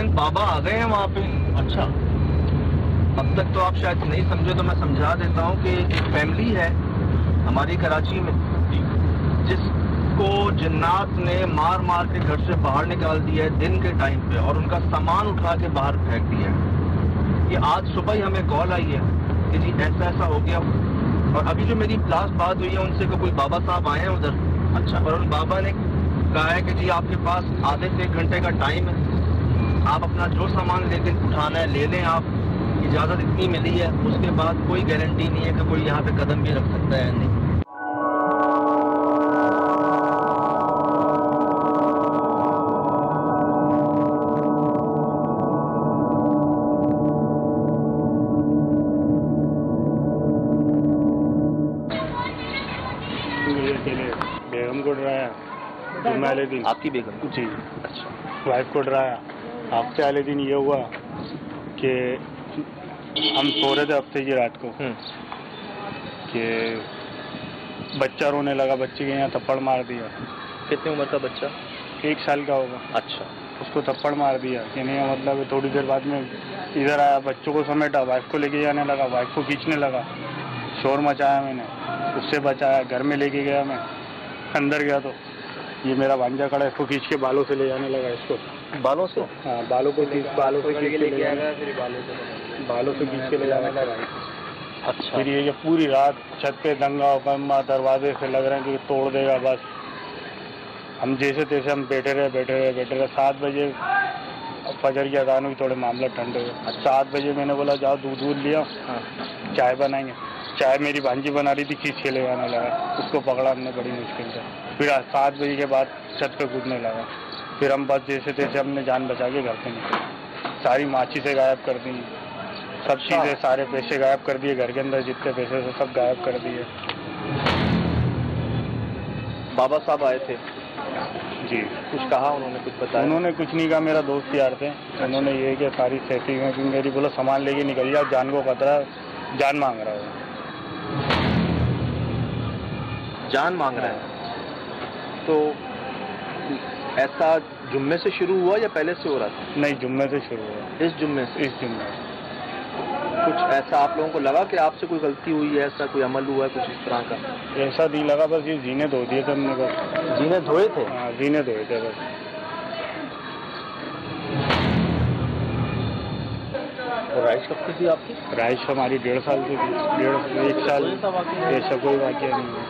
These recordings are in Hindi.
अचानक बाबा आ गए हैं वहाँ पे। अच्छा, अब तक तो आप शायद नहीं समझे तो मैं समझा देता हूँ कि एक फैमिली है हमारी कराची में, जिसको जिन्नात ने मार मार के घर से बाहर निकाल दिया है दिन के टाइम पे, और उनका सामान उठा के बाहर फेंक दिया है। ये आज सुबह ही हमें कॉल आई है कि जी ऐसा ऐसा हो गया। और अभी जो मेरी लास्ट बात हुई है उनसे कि कोई बाबा साहब आए हैं उधर। अच्छा, और उन बाबा ने कहा है कि जी आपके पास आधे से 1 घंटे का टाइम है, आप अपना जो सामान लेके उठाना है ले लें। आप इजाज़त इतनी मिली है, उसके बाद कोई गारंटी नहीं है कि कोई यहाँ पे कदम भी रख सकता है नहीं। बेगम को डराया जुम्मे वाले दिन। आपकी बेगम? जी, अच्छा। वाइफ को डराया। हफ्ते वाले दिन ये हुआ कि हम सो रहे थे हफ्ते की रात को कि बच्चा रोने लगा, बच्चे के यहाँ थप्पड़ मार दिया। कितनी उम्र का बच्चा? 1 साल का होगा। अच्छा। उसको थप्पड़ मार दिया कि नहीं, मतलब थोड़ी देर बाद में इधर आया, बच्चों को समेटा, वाइफ को लेके जाने लगा, वाइफ को खींचने लगा, शोर मचाया मैंने, उससे बचाया, घर में लेके गया मैं। अंदर गया तो ये मेरा भांजा खड़ा है, इसको खींच के बालों से ले जाने लगा। इसको बालों से? हाँ, बालों से खींच के लेके आया, फिर बालों से खींच के ले जाने लगा। अच्छा। फिर ये पूरी रात छत पे दंगा उकम्मा, दरवाजे से लग रहे हैं कि तोड़ देगा बस। हम जैसे तैसे हम बैठे रहे। 7 बजे फजर की अजान हुई, थोड़े मामला ठंडे हुए। 7 बजे मैंने बोला जाओ दूध लिया, चाय बनाएंगे। चाय मेरी भांजी बना रही थी, खींच के ले जाने लगा, उसको पकड़ा हमने बड़ी मुश्किल से। फिर 7 बजे के बाद छत पे कूदने लगा। फिर हम बस जैसे तैसे हमने जान बचा के घर पे निकले। सारी माचिसें गायब कर दी, सब चीज़ें, सारे पैसे गायब कर दिए, घर के अंदर जितने पैसे थे सब गायब कर दिए। बाबा साहब आए थे? जी। कुछ कहा उन्होंने? कुछ बताया? उन्होंने कुछ नहीं कहा, मेरा दोस्त यार थे। उन्होंने ये कि सारी सेटिंग है कि मेरी बोला सामान लेके निकल जाओ, जान को खतरा, जान मांग रहा है। जान मांग रहा है? तो ऐसा जुम्मे से शुरू हुआ या पहले से हो रहा था? नहीं, जुम्मे से शुरू हुआ। इस जुम्मे से? इस जुम्मे से। कुछ ऐसा आप लोगों को लगा कि आपसे कोई गलती हुई है, ऐसा कोई अमल हुआ है कुछ इस तरह का? ऐसा नहीं लगा, बस ये जीने धो दिए थे हमने बस। जीने धोए थे? हाँ, जीने धोए थे बस। और राइश कब की थी आपकी? राइश हमारी 1.5 साल से थी। 1 साल। ऐसा कोई वाक़या नहीं है।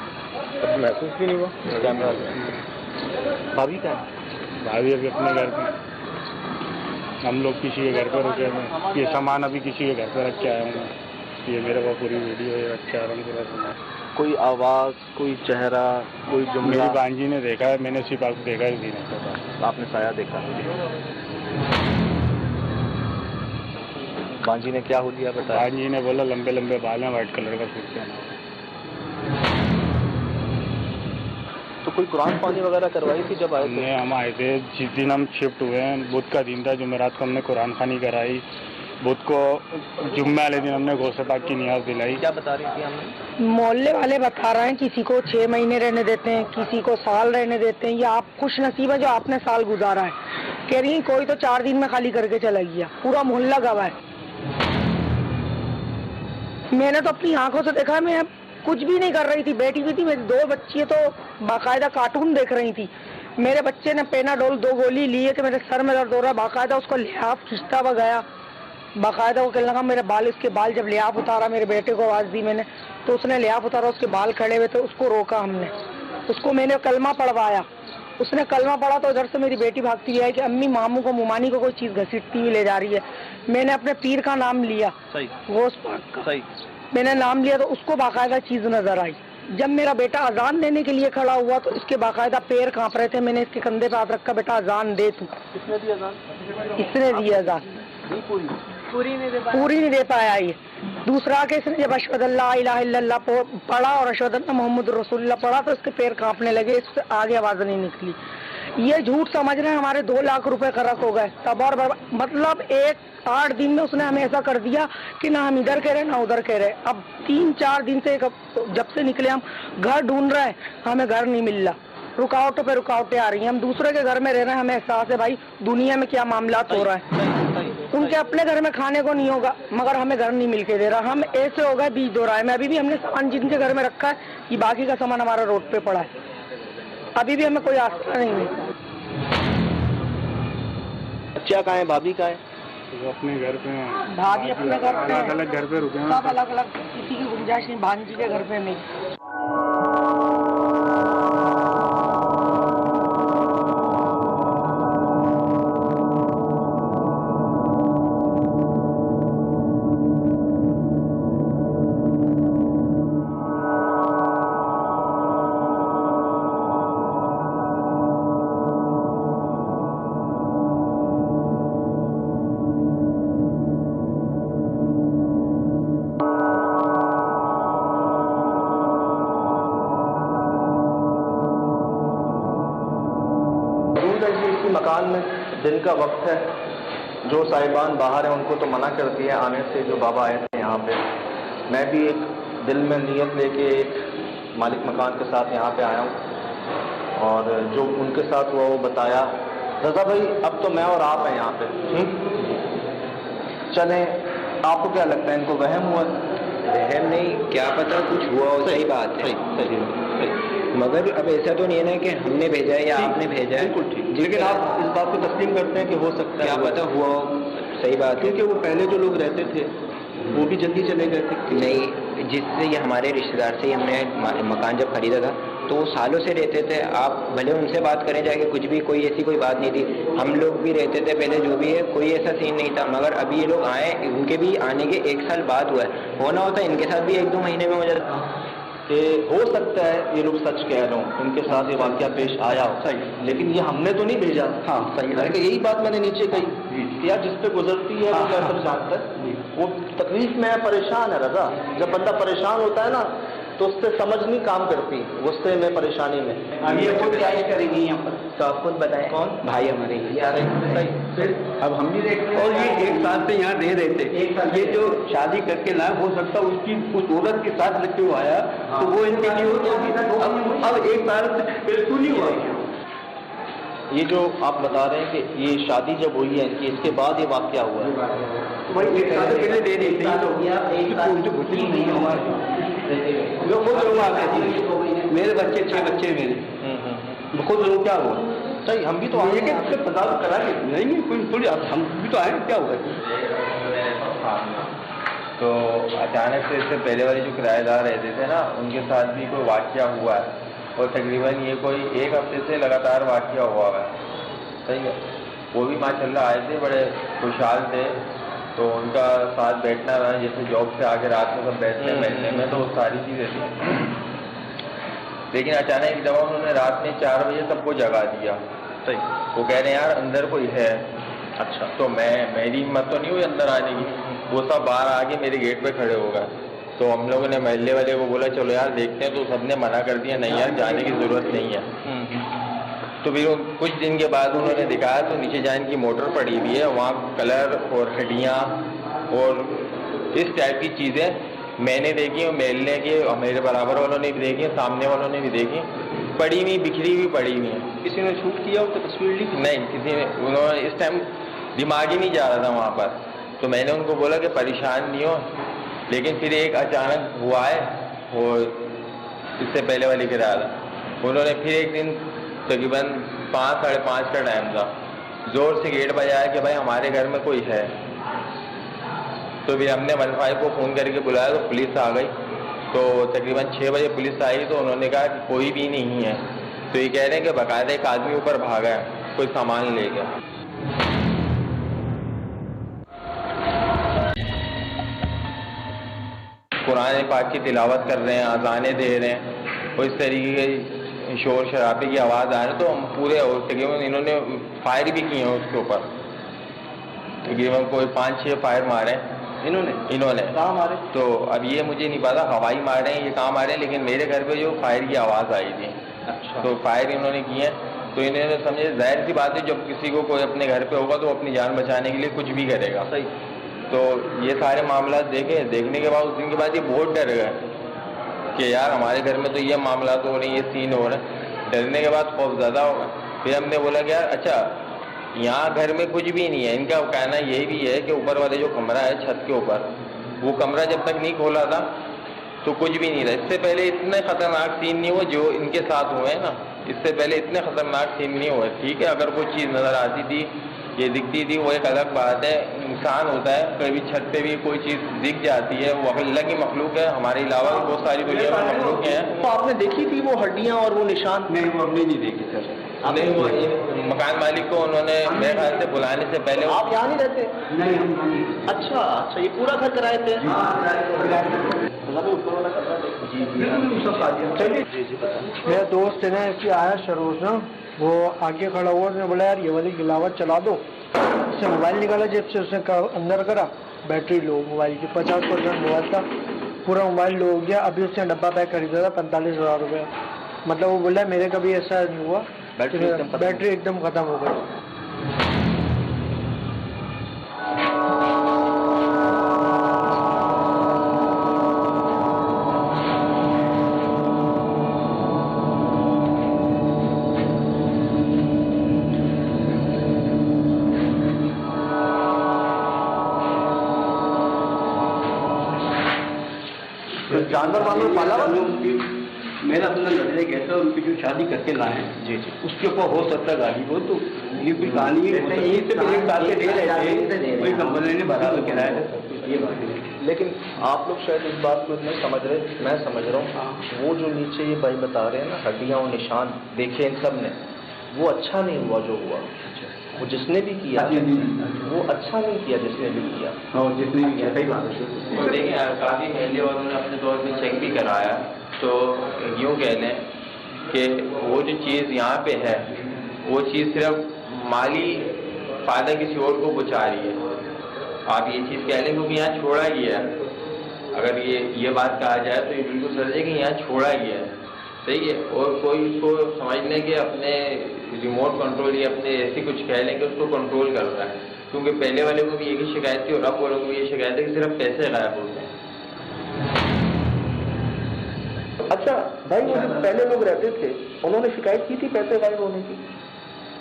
अब महसूस भी नहीं हुआ? कैमरा भाभी का है? भाभी अभी अपने घर पे, हम लोग किसी के घर पर रुके हैं। ये सामान अभी किसी के घर पर रख के आया हूँ। ये मेरे को पूरी वीडियो है, रख के आ रहा हूँ पूरा सामान। कोई आवाज़, कोई चेहरा, कोई जुमला? मेरी भांजी ने देखा है, मैंने सिर्फ आपको देखा ही नहीं पता। आपने साया देखा? भांजी ने क्या हो लिया बताया? भांजी ने बोला लंबे लंबे बाल हैं, व्हाइट कलर का सूट पहना। तो कोई कुरान पानी वगैरह करवाई थी जब आए थे? हम आए थे जिस दिन हम शिफ्ट हुए हैं, बुध का दिन था, जुमेरात को हमने कुरान खानी कराई। बुध को जुम्मे वाले दिन हमने गौसे पाक की नियाज दिलाई। क्या बता रही थी हमने? मोहल्ले वाले बता रहे हैं किसी को 6 महीने रहने देते हैं, किसी को साल रहने देते हैं। या आप खुश नसीब है जो आपने साल गुजारा है। कह रही है कोई तो 4 दिन में खाली करके चला गया, पूरा मोहल्ला गवाह है। मैंने तो अपनी आंखों से देखा है, मैं कुछ भी नहीं कर रही थी, बैठी हुई थी। मेरी 2 बच्ची तो बाकायदा कार्टून देख रही थी। मेरे बच्चे ने पेनाडोल 2 गोली ली है कि मेरे सर में दर्द हो रहा है, बाकायदा उसको लिहाफ खींचता हुआ गया। बाकायदा वो कहने लगा मेरे बाल, इसके बाल। जब लिहाफ उतारा, मेरे बेटे को आवाज़ दी मैंने, तो उसने लिहाफ उतारा, उसके बाल खड़े हुए थे, उसको रोका हमने। उसको मैंने कलमा पढ़वाया, उसने कलमा पढ़ा तो उधर से मेरी बेटी भागती है कि अम्मी मामू को, मुमानी को कोई चीज़ घसीटती हुई ले जा रही है। मैंने अपने पीर का नाम लिया, गौस पाक का मैंने नाम लिया, तो उसको बाकायदा चीज़ नजर आई। जब मेरा बेटा अजान देने के लिए खड़ा हुआ तो इसके बाकायदा पैर कांप रहे थे। मैंने इसके कंधे पे हाथ रखा, बेटा अजान दे तू। किसने दी अजान? इसने दी अजान, पूरी नहीं दे पाया। ये दूसरा कि इसने जब अशहदु अल्ला इलाहा इल्लल्लाह पढ़ा और अशहदु अन्ना मोहम्मद रसूलुल्लाह पढ़ा तो इसके पैर कांपने लगे, इससे आगे आवाज़ नहीं निकली। ये झूठ समझ रहे हैं हमारे 2 लाख रुपए खर्च हो गए, तबाह और मतलब 8 दिन में उसने हमें ऐसा कर दिया कि ना हम इधर कह रहे ना उधर कह रहे। अब 3-4 दिन से जब से निकले हम घर ढूंढ रहे हैं, हमें घर नहीं मिल रहा। रुकावटों पे रुकावटें आ रही हैं। हम दूसरे के घर में रह रहे हैं, हमें एहसास है भाई दुनिया में क्या मामला हो रहा है। उनके अपने घर में खाने को नहीं होगा, मगर हमें घर नहीं मिलके दे रहा। हम ऐसे हो गए बीच दो राय में। अभी भी हमने सामान जिनके घर में रखा है, ये बाकी का सामान हमारा रोड पे पड़ा है। अभी भी हमें कोई आस्था नहीं है। बच्चा कहाँ है, भाभी कहाँ है? वो अपने घर पे हैं। भाभी अपने घर पे, अलग अलग घर पे रुके हैं, सब अलग अलग, किसी की गुंजाइश नहीं। भांजी के घर पे मेरी मकान में दिन का वक्त है, जो साहिबान बाहर हैं उनको तो मना कर दिया आने से, जो बाबा आए थे यहाँ पे। मैं भी एक दिल में नीयत लेके एक मालिक मकान के साथ यहाँ पे आया हूँ, और जो उनके साथ हुआ वो बताया। रजा भाई, अब तो मैं और आप हैं यहाँ पे, चलें, आपको क्या लगता है, इनको वहम हुआ? वहम नहीं, क्या पता कुछ हुआ हो। सही बात है, सही। मगर अब ऐसा तो नहीं है ना कि हमने भेजा है या आपने भेजा है। बिल्कुल ठीक, लेकिन आप इस बात को तस्लीम करते हैं कि हो सकता है, क्या पता हुआ हो। सही बात है, क्योंकि वो पहले जो लोग रहते थे वो भी जल्दी चले गए थे। नहीं, जिससे ये हमारे रिश्तेदार से ही हमने मकान जब खरीदा था तो वो सालों से रहते थे। आप भले उनसे बात करें जाके, कुछ भी कोई ऐसी कोई बात नहीं थी। हम लोग भी रहते थे पहले, जो भी है, कोई ऐसा सीन नहीं था। मगर अभी ये लोग आए, उनके भी आने के 1 साल बाद हुआ है। होना होता इनके साथ भी 1-2 महीने में हो जाता कि हो सकता है ये लोग सच कह रहे हो, इनके साथ ये वाकया पेश आया हो। सही, लेकिन ये हमने तो नहीं भेजा। हाँ सही है, यही बात मैंने नीचे कही कि यार जिस पे गुजरती है वो क्या सब जानता है। वो तकलीफ में है, परेशान है। रजा, जब बंदा परेशान होता है ना तो उससे समझ नहीं काम करती, गुस्से में, परेशानी में। अब ये खुद क्या करेंगे यहाँ पर, तो आप खुद बताएं। कौन भाई हमारे यार? फिर अब हम भी देखते हैं, और ये 1 साल से यहाँ रह रहे थे। ये जो शादी करके ना, हो सकता उसकी उस औरत के साथ लेके वो आया तो वो इनके लिए हो। अब 1 साल से बिल्कुल नहीं हुआ। ये जो आप बता रहे हैं कि ये शादी जब हुई है इनकी, इसके बाद ये वाकया हुआ है, तो भाई 1 साल पहले दे रही थी। नहीं हमारे जो खुद लोग आते थे, मेरे बच्चे 6 बच्चे मेरे, खुद लोग क्या हुआ। सही, हम भी तो आए कि आपसे पता करा के नहीं, कोई थोड़ी, हम भी तो आए, क्या हुआ। तो अचानक से इससे पहले वाले जो किराएदार रहते थे ना, उनके साथ भी कोई वाकया हुआ है, और तकरीबन ये कोई 1 हफ्ते से लगातार वाकया हुआ है। सही है, वो भी माशाल्लाह आए थे, बड़े खुशहाल थे। तो उनका साथ बैठना, जैसे जॉब से आके रात में सब बैठने में, तो सारी चीज़ें थी। लेकिन अचानक एक दफ़ा उन्होंने रात में 4 बजे सबको जगा दिया। सही, वो कह रहे हैं यार अंदर कोई है। अच्छा, तो मेरी हिम्मत तो नहीं हुई अंदर आने की। वो सब बाहर आके मेरे गेट पे खड़े हो गए। तो हम लोगों ने महल्ले वाले को बोला चलो यार देखते हैं, तो सबने मना कर दिया, नहीं यार जाने की ज़रूरत नहीं है। तो फिर कुछ दिन के बाद उन्होंने दिखाया तो नीचे जाने की मोटर पड़ी हुई है, वहाँ कलर और हड्डियाँ और इस टाइप की चीज़ें मैंने देखी, और महल्ले के मेरे बराबर वालों ने भी देखी, सामने वालों ने भी देखी, पड़ी हुई, बिखरी हुई पड़ी हुई हैं। किसी ने शूट किया तो तस्वीर ली? नहीं, किसी ने, उन्होंने इस टाइम दिमाग ही नहीं जा रहा था वहाँ पर। तो मैंने उनको बोला कि परेशान नहीं हो, लेकिन फिर एक अचानक हुआ है, वो इससे पहले वाली किराया उन्होंने फिर एक दिन तकरीबन 5-5:30 का टाइम था, ज़ोर से गेट बजाया कि भाई हमारे घर में कोई है। तो फिर हमने 15 को फ़ोन करके बुलाया तो पुलिस आ गई। तो तकरीबन 6 बजे पुलिस आई तो उन्होंने कहा कि कोई भी नहीं है। तो ये कह रहे हैं कि बाकायदा एक आदमी ऊपर भागा है, कोई सामान ले गया। कुरान पाक की तिलावत कर रहे हैं, अज़ानें दे रहे हैं, और इस तरीके की शोर शराबे की आवाज़ आ रही, तो हम पूरे तकरीबन इन्होंने फायर भी किए हैं उसके ऊपर। तकरीबन कोई 5-6 फायर मारे इन्होंने कहाँ मारे? तो अब ये मुझे नहीं पता हवाई मारे हैं ये कहाँ मारे हैं, लेकिन मेरे घर पे जो फायर की आवाज़ आई थी। अच्छा, तो फायर इन्होंने किए हैं। तो इन्होंने समझे, जाहिर सी बात है जब किसी को कोई अपने घर पे होगा तो अपनी जान बचाने के लिए कुछ भी करेगा। सही। तो ये सारे मामला देखने के बाद उस दिन के बाद ये बहुत डर गए कि यार हमारे घर में तो ये मामला तो हो रहे हैं, ये सीन हो रहे हैं। डरने के बाद खौफ ज़्यादा होगा। फिर हमने बोला कि यार अच्छा यहाँ घर में कुछ भी नहीं है। इनका कहना यही भी है कि ऊपर वाले जो कमरा है छत के ऊपर, वो कमरा जब तक नहीं खोला था तो कुछ भी नहीं रहा। इससे पहले इतने खतरनाक सीन नहीं हुए जो इनके साथ हुए हैं ना, इससे पहले इतने खतरनाक सीन नहीं हुए। ठीक है, अगर कोई चीज़ नज़र आती थी, ये दिखती थी, वो एक अलग बात है। इंसान होता है, कभी छत पे भी कोई चीज़ दिख जाती है, वो अल्लाह की मखलूक है। हमारे अलावा भी बहुत सारी दुनिया में मखलूक हैं। तो आपने देखी थी वो हड्डियां और वो निशान? नहीं, वो हमने नहीं देखी सर। नहीं, वो मकान मालिक को उन्होंने मेरे ख्याल से बुलाने से पहले आप यहाँ नहीं रहते? नहीं, हम अच्छा, ये पूरा घर कराए थे? मेरा दोस्त है ना, इसकी आया सरोज ना, वो आगे खड़ा हुआ, उसने बोला यार ये वाली गिलावट चला दो। उसने मोबाइल निकाला जेब से, उसने अंदर करा, बैटरी लो मोबाइल की, 50% मोबाइल था, पूरा मोबाइल लो हो गया। अभी उसने डब्बा पैक खरीदा था 45,000 रुपये। मतलब वो बोला मेरे कभी ऐसा नहीं हुआ, बैटरी एकदम खत्म हो गई। जानवर वालों पाला हुआ? मेरा अपना लड़के कहता है उनकी जो शादी करके लाए जी, उसके ऊपर हो सकता है गाड़ी को, तो ये कोई कहानी है। यहीं से एक साल से दे रहे थे, कोई कंपनी ने बता किराया था, ये बात है। लेकिन आप लोग शायद इस बात को नहीं समझ रहे, मैं समझ रहा हूँ। वो जो नीचे ये भाई बता रहे हैं ना, हड्डियाँ और निशान देखे इन सब ने, वो अच्छा नहीं हुआ जो हुआ। वो जिसने भी किया वो अच्छा नहीं किया, जिसने भी किया। और जितने भी किया सही बात है। देखिए काफ़ी पहले और उन्होंने अपने तौर पे चेक भी कराया, तो यूँ कह लें कि वो जो चीज़ यहाँ पे है, वो चीज़ सिर्फ माली फ़ायदा किसी और को बचा रही है। आप ये चीज़ कह लें क्योंकि यहाँ छोड़ा गया है। अगर ये बात कहा जाए तो ये बिल्कुल सच है कि यहाँ छोड़ा गया है, सही है। और कोई उसको समझ लें कि अपने रिमोट कंट्रोल या अपने ऐसे कुछ कह लें कि उसको कंट्रोल कर रहा है, क्योंकि पहले वाले को भी एक ही शिकायत थी और अब वालों को भी ये शिकायत है कि सिर्फ पैसे गायब होते हैं। अच्छा भाई, वो जो पहले लोग रहते थे उन्होंने शिकायत की थी पैसे गायब होने की?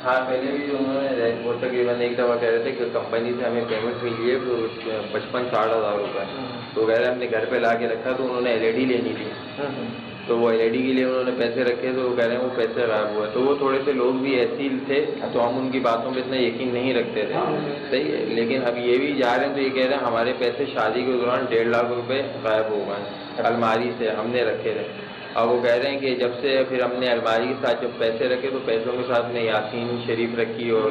हाँ, पहले भी उन्होंने वो तकरीबन एक दफ़ा कह रहे थे कि कंपनी से हमें पेमेंट मिली है तो 55-60 हज़ार रुपये, तो कह रहे हमने घर पे ला के रखा, तो उन्होंने LED लेनी थी, तो वो LED के लिए उन्होंने पैसे रखे, तो वो कह रहे हैं वो पैसे गायब हुए। तो वो थोड़े से लोग भी ऐसे ही थे, तो हम उनकी बातों पे इतना यकीन नहीं रखते थे, सही है। लेकिन अब ये भी जा रहे हैं तो ये कह रहे हैं हमारे पैसे शादी के दौरान 1.5 लाख रुपये गायब हो गए, अलमारी से हमने रखे थे। अब वो कह रहे हैं कि जब से फिर हमने अलमारी के साथ जब पैसे रखे, तो पैसों के साथ में यासीन शरीफ रखी और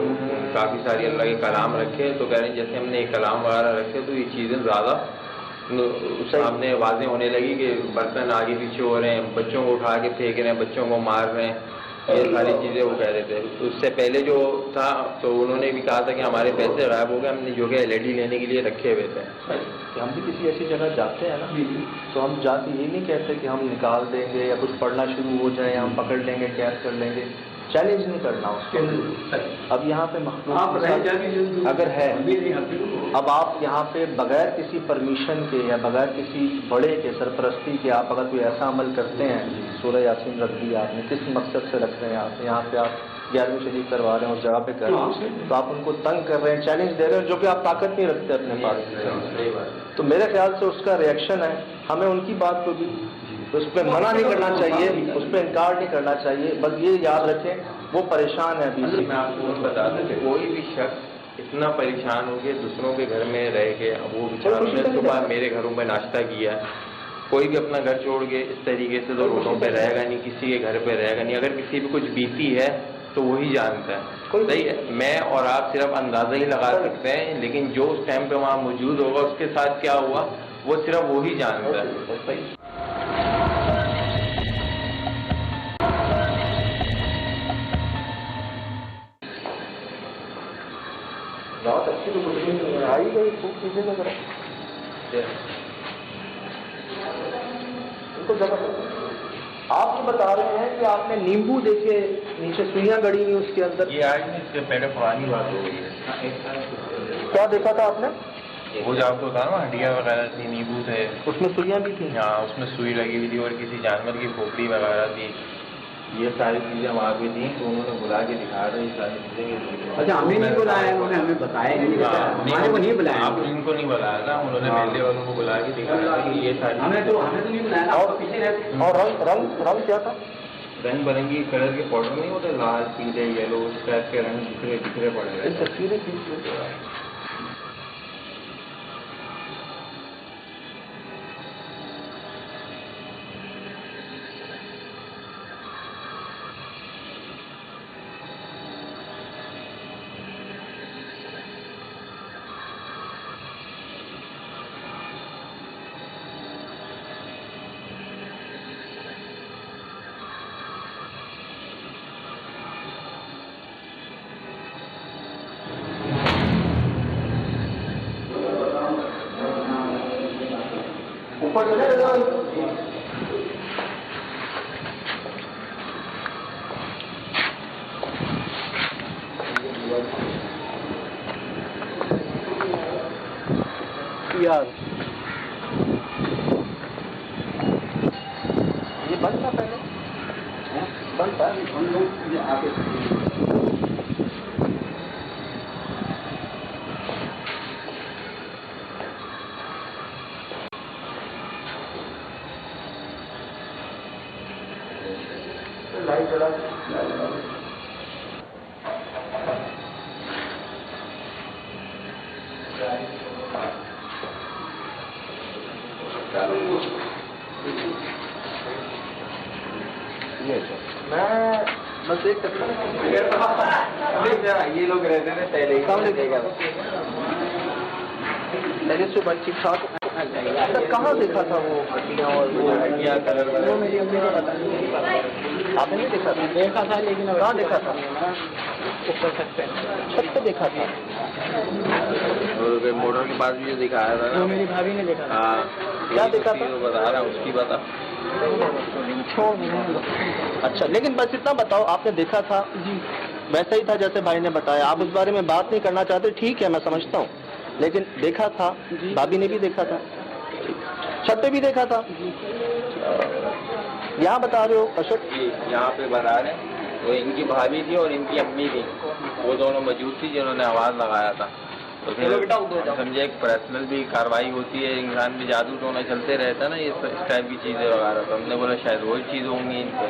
काफ़ी सारी अल्लाह के कलाम रखे, तो कह रहे हैं जैसे हमने कलाम वगैरह रखे तो ये चीज़ें ज़्यादा सामने वाज़ेह होने लगी कि बर्तन आगे पीछे हो रहे हैं, बच्चों को उठा के फेंक रहे हैं, बच्चों को मार रहे हैं, ये सारी चीज़ें वो कह रहे थे। उससे पहले जो था तो उन्होंने भी कहा था कि हमारे पैसे गायब हो गए, हमने जो कि LED लेने के लिए रखे हुए थे। कि हम भी किसी ऐसी जगह जाते हैं ना, तो हम जाके ये नहीं कहते कि हम निकाल देंगे या कुछ पढ़ना शुरू हो जाए, हम पकड़ लेंगे, कैद कर लेंगे, चैलेंज नहीं करना उसको। अब यहाँ पे मखलूक अगर है, अब आप यहाँ पे बगैर किसी परमिशन के या बगैर किसी बड़े के सरपरस्ती के आप अगर कोई ऐसा अमल करते हैं, सूरह यासीन रख दी आपने, किस मकसद से रख रहे हैं आप यहाँ पे, आप 11वीं शरीफ करवा रहे हैं उस जगह पे कर रहे हैं, तो आप उनको तंग कर रहे हैं, चैलेंज दे रहे हैं, जो कि आप ताकत नहीं रखते अपने पास। तो मेरे ख्याल से उसका रिएक्शन है, हमें उनकी बात को भी उस पर मना नहीं करना चाहिए, उस पर इनकार नहीं करना चाहिए, बस ये याद रखें वो परेशान है अभी से। मैं आपको बता दूं कि कोई भी शख्स इतना परेशान हो गया दूसरों के घर में रह के, वो बेचारा ने सुबह मेरे घरों में नाश्ता किया, कोई भी अपना घर छोड़ के इस तरीके से तो रोडों पे रहेगा नहीं, किसी के घर पे रहेगा नहीं। अगर किसी भी कुछ बीती है तो वही जानता है, सही है। मैं और आप सिर्फ अंदाज़ा ही लगा सकते हैं, लेकिन जो उस टाइम पे वहाँ मौजूद होगा उसके साथ क्या हुआ वो सिर्फ वही जानता है। रात अच्छी तो कुछ भी नहीं आई गई, खूब चीजें लग रहा उनको जबरदस्त। आप तो बता रहे हैं कि आपने नींबू देखे नीचे सुइयां गड़ी हुई उसके अंदर। ये आज नहीं, इससे पहले पुरानी बात हो गई है। क्या देखा था आपने? वो जो आपको कहा ना हड्डियाँ वगैरह थी, नींबू थे, उसमें सुइयां भी थी। हाँ, उसमें सुई लगी हुई थी और किसी जानवर की खोपड़ी वगैरह थी। ये सारी चीजें वहाँ पे थी, तो उन्होंने बुला के दिखा रहे ये सारी चीजें। अच्छा, हमें नहीं बुलाया उन्होंने, हमें बताया नहीं, हमारे को नहीं बुलाया। आप इनको नहीं बुलाया था, उन्होंने मेले वालों को बुला के दिखाया था कि ये सारी हमें तो नहीं बुलाया। और पीछे रहते। और रंग क्या था? रंग बिरंगी कलर के पाउडर नहीं होते, लाल पीले येलो, उस टाइप के रंग बिखरे पड़े रहे। तस्वीरें यार ये बंद था पहले, बंद था। हम लोग आगे लाइट जला मैं बस देख सकता ये लोग रहते थे पहले सुबह ठीक ठाक। कहाँ देखा था वो हड्डियाँ और वो हड्डियाँ कलर वो मेरी अम्मी को पता नहीं, आपने नहीं देखा था? देखा था, लेकिन कहाँ देखा था? ऊपर सकते छत पे देखा था। और मोटर के पास भी जो दिखाया था ना, मेरी भाभी ने देखा। हाँ, क्या देखा था? बता रहा हूँ, उसकी बता। अच्छा, लेकिन बस इतना बताओ, आपने देखा था? जी, वैसा ही था जैसे भाई ने बताया। आप उस बारे में बात नहीं करना चाहते, ठीक है, मैं समझता हूँ, लेकिन देखा था? भाभी ने भी देखा था, छत पे भी देखा था। यहाँ बता रहे हो अशोक? यहाँ पे बता रहे हैं, वो इनकी भाभी थी और इनकी अम्मी थी, वो दोनों मौजूद थी जिन्होंने आवाज लगाया था। तो फिर समझे एक पर्सनल भी कार्रवाई होती है, इंसान में जादू टोना चलते रहता है ना, ये इस टाइप की चीजें वगैरह। तो हमने बोला शायद वही चीज होंगी इनको।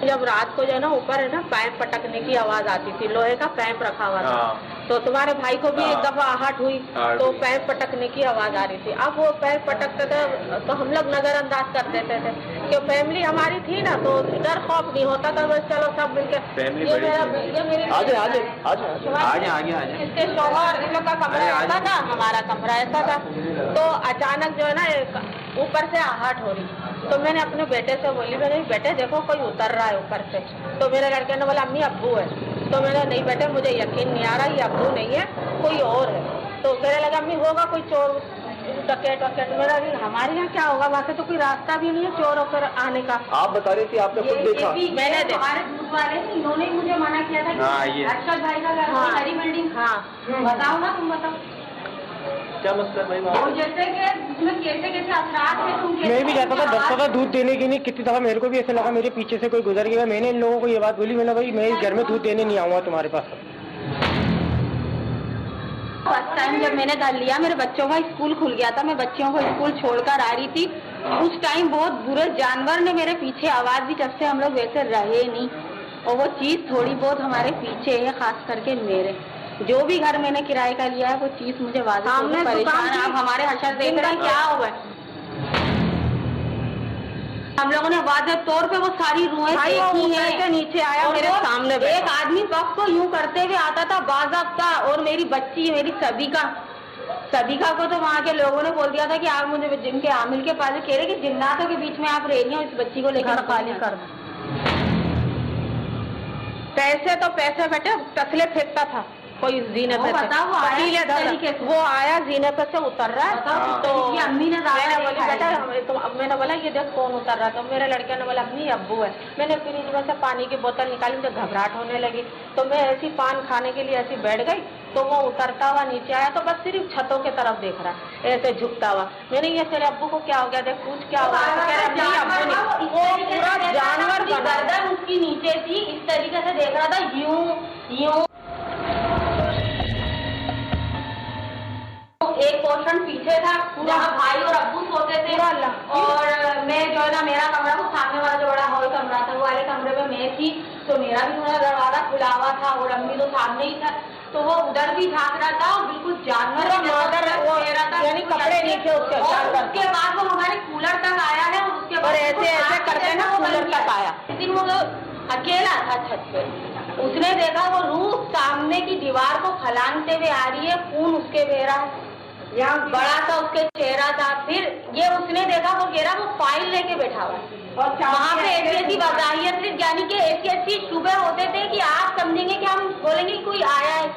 जब रात को जो है ना ऊपर है ना पाइप पटकने की आवाज आती थी, लोहे का पाइप रखा हुआ था। तो तुम्हारे भाई को भी एक दफा आहट हुई तो पाइप पटकने की आवाज आ रही थी। अब वो पाइप पटकते थे तो हम लोग नजरअंदाज कर देते थे कि फैमिली हमारी थी ना, तो डर खौफ नहीं होता था, बस चलो सब मिलकर। ये मेरी इसके शौहर इन लोग का कमरा ऐसा था, हमारा कमरा ऐसा था। तो अचानक जो है ना ऊपर से आहट हो रही, तो मैंने अपने बेटे से बोली, मैंने बेटे देखो कोई उतर रहा है ऊपर से। तो मेरे लड़के ने बोला अम्मी अब्बू है। तो मैंने नहीं बेटे मुझे यकीन नहीं आ रहा, ये अब्बू नहीं है, कोई और है। तो कहने लगा अम्मी होगा कोई चोर डकैत वकैत। मेरा हमारे यहाँ क्या होगा, वहाँ से तो कोई रास्ता भी नहीं है चोर होकर आने का। आप बता रही थी आपने खुद देखा? मैंने देखा, हमारे दूध वाले इन्होंने मुझे मना किया था कि अरशद भाई का घर हरी बिल्डिंग। हाँ बताओ ना, तुम बताओ क्या मसला भाई? और जैसे कि उसमें कैसे असरात है, तुम मैं भी जाता था, दस्ता था दूध देने के लिए। कितनी दफा मेरे को भी ऐसे लगा मेरे पीछे से कोई गुजर गया। मैंने इन लोगों को ये बात बोली, मैंने भाई मैं इस घर में दूध देने नहीं आऊंगा तुम्हारे पास। फर्स्ट टाइम जब मैंने घर लिया, मेरे बच्चों का स्कूल खुल गया था, मैं बच्चों को स्कूल छोड़कर आ रही थी। उस टाइम बहुत बुरे जानवर ने मेरे पीछे आवाज दी, जब से हम लोग वैसे रहे नहीं। और वो चीज थोड़ी बहुत हमारे पीछे है, खास करके मेरे जो भी घर मैंने किराए का लिया है, वो चीज मुझे वाज़ेह परेशान। आप हमारे हशर देख रहे हैं क्या हुआ। हम लोगों ने वाज़ेह तौर पे वो सारी रुएं देखी है। नीचे आया मेरे सामने, एक आदमी वक्त को यूं करते हुए आता था बाज़ाब्ता, और मेरी बच्ची मेरी सबिका को तो वहाँ के लोगों ने बोल दिया था कि आप मुझे जिनके आमिल के पास कह रहे कि जिन्नातों के बीच में आप रह रही हो, इस बच्ची को लेकर खाली कर दो। पैसे बेटे तसले फेंकता था कोई जीने पे से। वो आया जीने पे से उतर रहा है। तो अम्मी ने मैंने बोला ये देख कौन उतर रहा। तो मेरे लड़के ने बोला अम्मी अब्बू है। मैंने फ्रिज में से पानी की बोतल निकाली, मुझे घबराहट होने लगी। तो मैं ऐसी पान खाने के लिए ऐसी बैठ गई तो वो उतरता हुआ नीचे आया तो बस सिर्फ छतों के तरफ देख रहा है ऐसे झुकता हुआ। मैंने ये तेरे अब्बू को क्या हो गया, देख पूछ क्या हो गया। तो कह रहे अब्बू नहीं, वो पूरा जानवर गर्दन उसकी नीचे थी, इस तरीके से देख रहा था, यूं यूं। एक पोर्शन पीछे था जहाँ भाई और अब्बू सोते थे, और मैं जो है ना, मेरा कमरा वो सामने वाला जो बड़ा हॉल कमरा था, वो वाले कमरे में मैं थी, तो मेरा भी थोड़ा दरवाजा खुला हुआ था और अम्मी तो सामने ही था, तो वो उधर भी झांक रहा था और बिल्कुल जानवर यानी कपड़े नीचे उसके। उसके बाद वो हमारे कूलर तक आया है और उसके बाद ऐसे ऐसे करके ना कूलर तक आया। लेकिन वो अकेला था छत पे, उसने देखा वो रूह सामने की दीवार को फलांगते हुए आ रही है, खून उसके बह रहा है, यहाँ बड़ा सा उसके चेहरा था। फिर ये उसने देखा, वो कह रहा वो फाइल लेके बैठा हुआ और वहाँ पे ऐसी वजाहियत, यानी कि ऐसी शुबे होते थे कि आप समझेंगे कि हम बोलेंगे कोई आया है,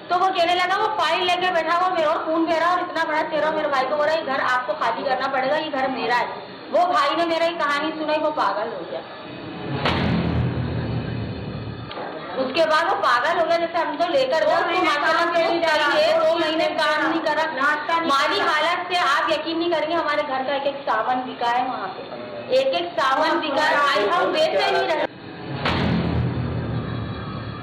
तो वो कहने लगा वो फाइल लेके बैठा हुआ, मेरा खून बह रहा और इतना बड़ा चेहरा। मेरे भाई को बोला ये घर आपको खाली करना पड़ेगा, ये घर मेरा है। वो भाई ने मेरा कहानी सुनाई, वो पागल हो गया। उसके बाद वो पागल हो गया, जैसे हम तो लेकर गए, 2 महीने काम नहीं करा, हमारी हालत से आप यकीन नहीं करेंगे, हमारे घर का एक सामान बिका है वहाँ पे, एक सामान बिका है, हम बेचते नहीं रहे।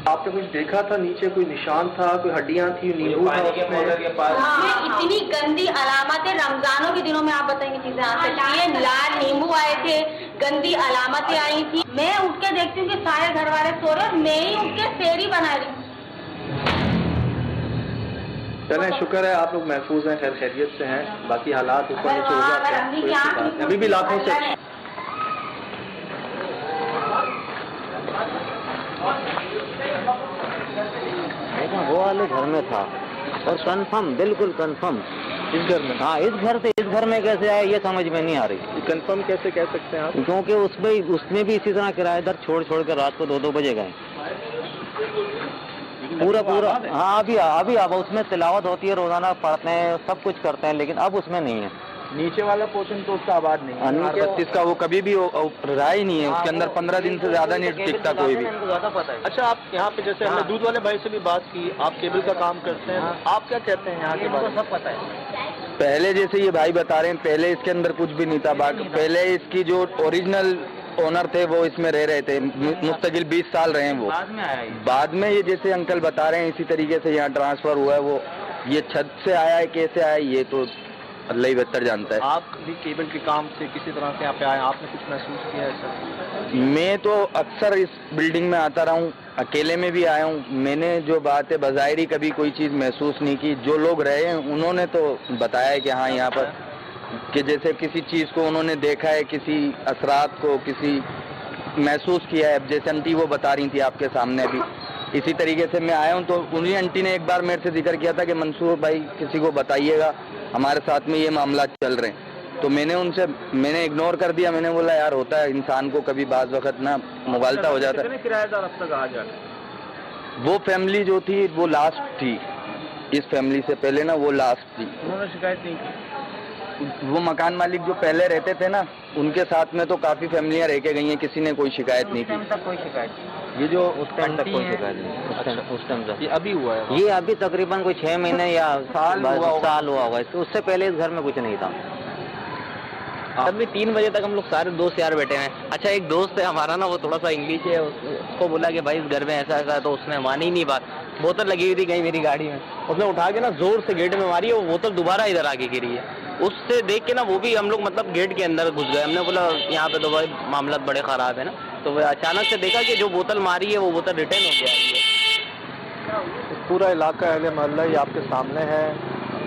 आपने कुछ देखा था नीचे, कोई निशान था, कोई हड्डियां थी, नींबू था उसमें? हाँ, इतनी गंदी अलामतें रमजानों के दिनों में, आप बताएंगे चीजें आ सकती है। लाल नींबू आए थे, गंदी अलामतें आई थी। मैं उठ के देखती हूँ कि सारे घर वाले सो रहे, मैं ही उठ के सेरी बना रही हूँ। चलें, शुक्र है आप लोग महफूज हैं, खैर खैरियत से हैं, बाकी हालात ऊपर नीचे हो जाते हैं, अभी भी लाखों से। वो वाले घर में था और कंफर्म, बिल्कुल कंफर्म इस घर में। हाँ, इस घर से इस घर में कैसे आया ये समझ में नहीं आ रही। कंफर्म कैसे कह सकते हैं आप? क्योंकि उसमें भी इसी तरह किराएदार छोड़ कर रात को 2-2 बजे गए पूरा। हाँ, अभी अब उसमें तिलावत होती है, रोजाना पढ़ते हैं, सब कुछ करते हैं, लेकिन अब उसमें नहीं है। नीचे वाला पोर्शन तो उसका आबाद नहीं है, नीचे 32 का वो कभी भी रहा ही नहीं है, उसके अंदर 15 दिन से ज्यादा नहीं टिकता कोई भी। अच्छा, आप यहाँ पे जैसे हमने दूध वाले भाई से भी बात की, आप केबल का काम करते हैं, आप क्या कहते हैं यहाँ के बारे में? सब पता है। पहले जैसे ये भाई बता रहे हैं, पहले इसके अंदर कुछ भी नहीं था, पहले इसकी जो ओरिजिनल ओनर थे वो इसमें रह रहे थे, मुस्तकिल 20 साल रहे हैं वो। बाद में ये जैसे अंकल बता रहे हैं इसी तरीके से यहाँ ट्रांसफर हुआ है। वो ये छत से आया है, कैसे आया ये तो अल्लाह ही बेहतर जानता है। आप भी केबल के काम से किसी तरह से यहाँ पे आए, आपने कुछ महसूस किया है सर? मैं तो अक्सर इस बिल्डिंग में आता रहा हूँ, अकेले में भी आया हूँ। मैंने जो बात है बज़ाहिरी कभी कोई चीज़ महसूस नहीं की। जो लोग रहे हैं उन्होंने तो बताया है कि हाँ यहाँ पर कि जैसे किसी चीज़ को उन्होंने देखा है, किसी असरात को किसी महसूस किया है। जैसे आंटी वो बता रही थी आपके सामने भी, इसी तरीके से मैं आया हूँ। तो उन्हीं आंटी ने एक बार मेरे से जिक्र किया था कि मंसूर भाई किसी को बताइएगा, हमारे साथ में ये मामला चल रहे हैं। तो मैंने इग्नोर कर दिया। मैंने बोला यार होता है इंसान को कभी बाज वक्त ना मुगालता हो जाता है। किराएदार अब तक आ जाए? वो फैमिली जो थी वो लास्ट थी, इस फैमिली से पहले ना वो लास्ट थी। उन्होंने शिकायत नहीं की? वो मकान मालिक जो पहले रहते थे ना, उनके साथ में तो काफी फैमिलियां रह के गई हैं, किसी ने कोई शिकायत नहीं की। कोई शिकायत ये जो उस टाइम तक कोई शिकायत नहीं, उस टाइम तक। ये अभी हुआ है? ये अभी तकरीबन कोई 6 महीने या साल हुआ होगा। उससे पहले इस घर में कुछ नहीं था। अभी 3 बजे तक हम लोग सारे दोस्त यार बैठे हैं। अच्छा, एक दोस्त है हमारा ना, वो थोड़ा सा इंग्लिश है, उसको बोला कि भाई इस घर में ऐसा ऐसा है, तो उसने मानी नहीं बात। बोतल लगी हुई थी कहीं मेरी गाड़ी में, उसने उठा के ना जोर से गेट में मारी, वो बोतल दोबारा इधर आके गिरी है। उससे देख के ना वो भी हम लोग मतलब गेट के अंदर घुस गए। हमने बोला यहाँ पे तो भाई मामला बड़े खराब है ना। तो वो अचानक से देखा कि जो बोतल मारी है वो बोतल रिटर्न हो गया है। पूरा इलाका अहले मोहल्ला ही आपके सामने है।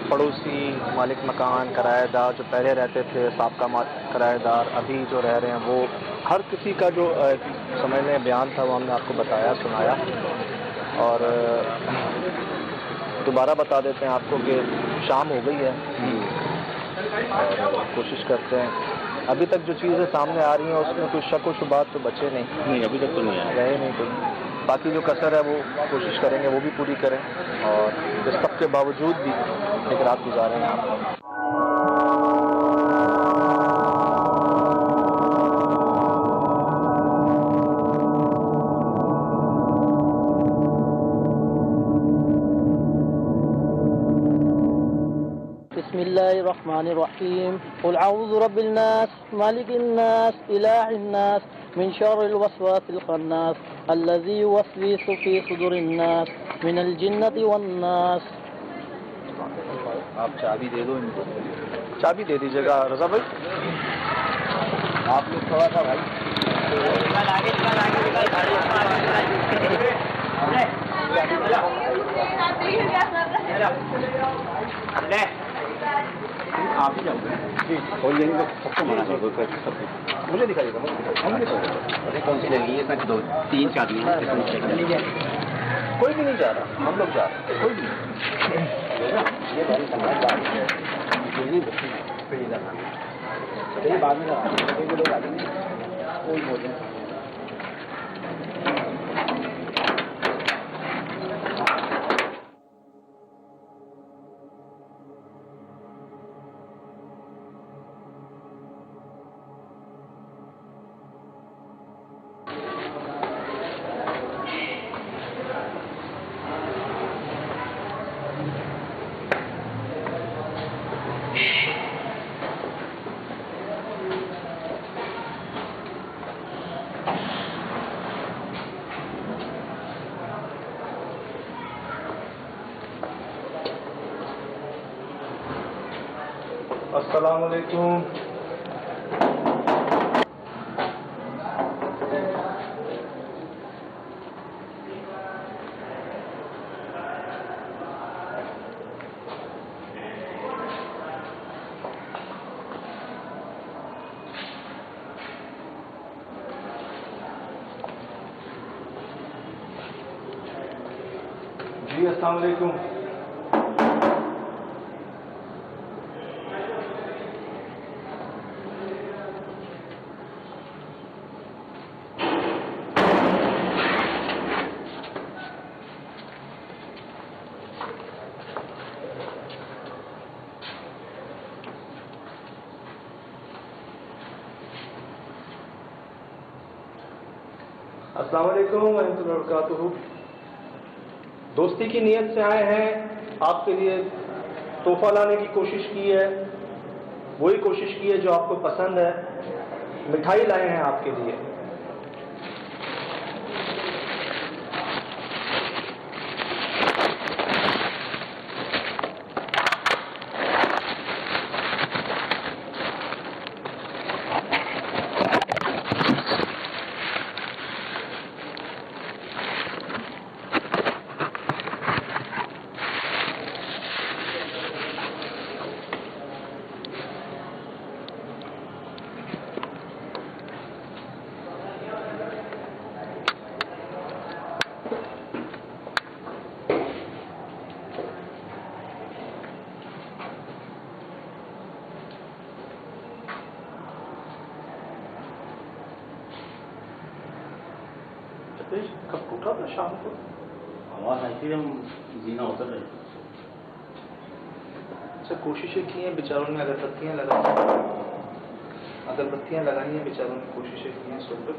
पड़ोसी, मालिक मकान, किराएदार जो पहले रहते थे, साबका किराएदार, अभी जो रह रहे हैं, वो हर किसी का जो समझ में बयान था वो हमने आपको बताया, सुनाया। और दोबारा बता देते हैं आपको कि शाम हो गई है और कोशिश करते हैं। अभी तक जो चीज़ें सामने आ रही हैं उसमें कोई शक व शुबात तो बचे नहीं, अभी तक तो नहीं आए, रहे नहीं कोई। बाकी जो कसर है वो कोशिश करेंगे वो भी पूरी करें, और इस सब के बावजूद भी एक रात गुजारें यहाँ पर। बिस्मिल्लाहिर्रहमानिर्रहीम क़ुल अऊज़ु बिरब्बिन नास मालिकिन नास इलाहिन नास मिन शर्रिल वस्वासिल खन्नास अल्लज़ी युवस्विसु फी सुदूरिन नास मिनल जिन्नति वन नास। आप चाबी दे दो इनको, चाबी दे दीजिएगा रजा भाई। आप लोग थोड़ा सा भाई आप ही जाओगे जी, खोल देंगे तो सबको मना कर दो, सबको मुझे दिखाइएगा, अरे कौन सी लगी है इसमें? 2-3 चाबी हैं, कोई भी नहीं जा रहा, हम लोग जा रहे हैं, कोई भी ये बारी समाज बात है, चलिए बाद में लोग आ जाएंगे, कोई बोल रहे अस्सलाम वालेकुम। जी अस्सलाम वालेकुम। अस्सलाम वालेकुम व रहमतुल्लाहि व बरकातुहू। दोस्ती की नीयत से आए हैं, आपके लिए तोहफा लाने की कोशिश की है, वही कोशिश की है जो आपको पसंद है। मिठाई लाए हैं आपके लिए। कब टूटा था शाम को? आवाज आई थी जब जीना उतर रहे। अच्छा, कोशिशें की हैं बेचारों ने, अगरबत्तियां लगाई हैं बेचारों ने, कोशिशें की हैं सब लोग।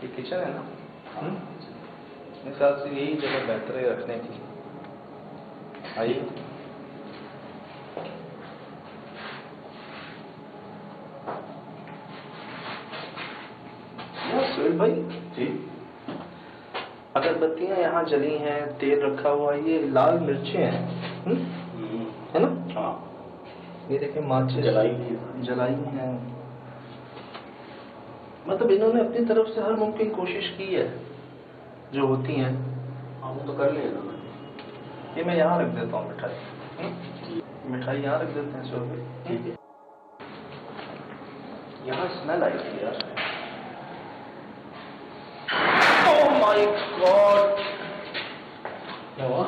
ये किचन है ना? मेरे हिसाब से यही जगह बेहतर है रखने की। आइए। सुहेल भाई जी, अगरबत्तियां यहाँ जली हैं, तेल रखा हुआ है, ये लाल मिर्चें हैं, है ना? हाँ। ये देखें, माचिस जलाई हैं। मतलब इन्होंने अपनी तरफ से हर मुमकिन कोशिश की है जो होती हैं। हाँ, वो तो कर लिया ना। ये मैं यहाँ रख देता हूँ मिठाई, मिठाई यहाँ रख देते हैं सुहेल भाई। ठीक है। यहाँ स्मेल आई थी यार। ओह माय गॉड, क्या हुआ?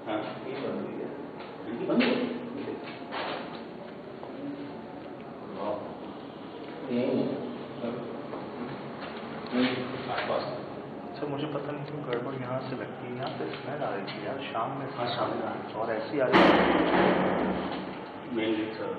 हाँ, सर मुझे पता नहीं क्यों गड़बड़ यहाँ से लगती है, यहाँ पे स्मेल आ रही थी यार शाम में। हाँ शाम में और ऐसी आ रही थी। Main sir